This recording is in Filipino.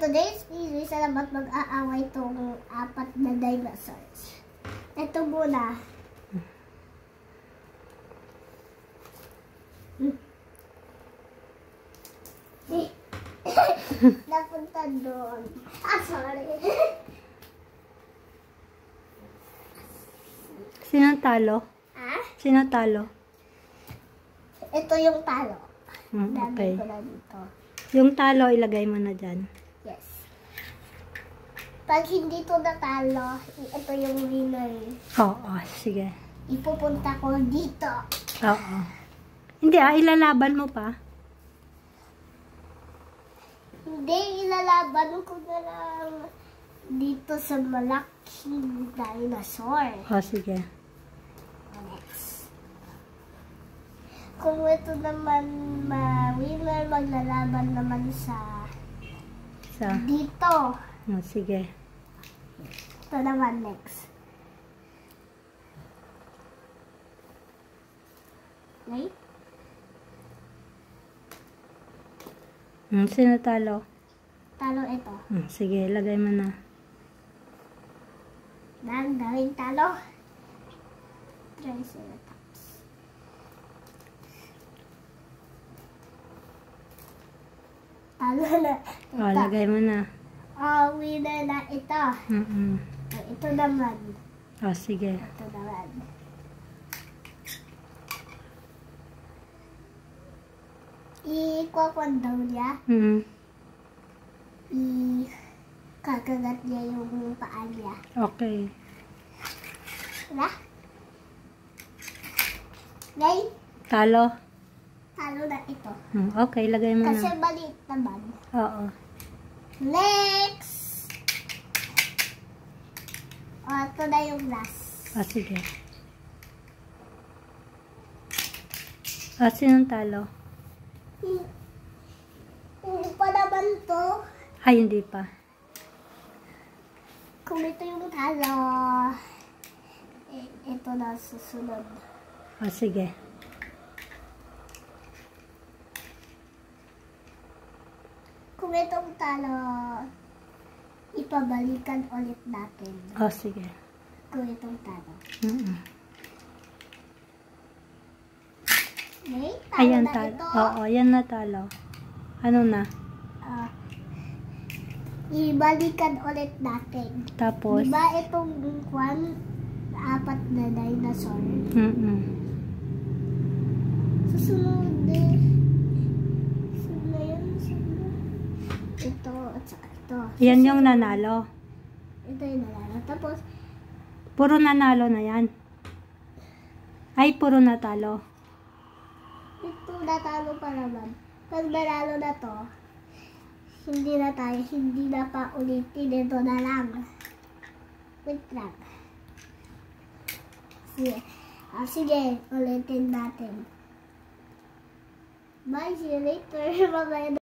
Today's video is about mag-aaway itong 4 na dinosaurs. Ito muna. Napunta doon. Sorry. Sino talo? Sino talo? Ito yung talo. Okay. Ko na dito. Yung talo, ilagay mo na dyan. Yes. Pag hindi ito natalo, ito yung winner. Oo, sige. Ipupunta ko dito. Oo. Hindi ilalaban mo pa. Hindi, ilalaban ko na lang dito sa malaking dinosaur. Sige. Next. Kung ito naman ma-winner, maglalaban naman sa dito. Sige. Ito naman next. Right? Sino talo? Talo ito. Sige, lagay mo na. Daming talo. Triceratops. Talo na. Lagay mo na. Winner na ito. Ito naman. Sige. Ito naman. Ikwakwad daw niya. Kakagat niya yung paa niya. Okay. Diba? Right? Talo? Talo na ito. Okay, lagay mo Kasi na. maliit naman. Oo. Next! Ito na yung last. Sige. Sinong talo? Hindi pa naman to. Ay, hindi pa. Kung ito yung talo, ito na susunod. Sige. Kung itong talo, ipabalikan ulit natin. Sige. Kung itong talo. Okay? Ayan, na talo. ito. Oo, yan na talo. Ano na? Ibalikan ulit natin. Tapos? Diba itong 4 na dinosaur? Susunod din. Sunod yun. Ito at saka ito. Yan yung nanalo. Ito yung nanalo. Tapos, Puro nanalo na yan. Ay, puro natalo. ito natalo pa naman. Pag nanalo na to, hindi na pa ulitin. Ito na lang. Wait lang. Sige, ulitin natin. Bye, see you later, mga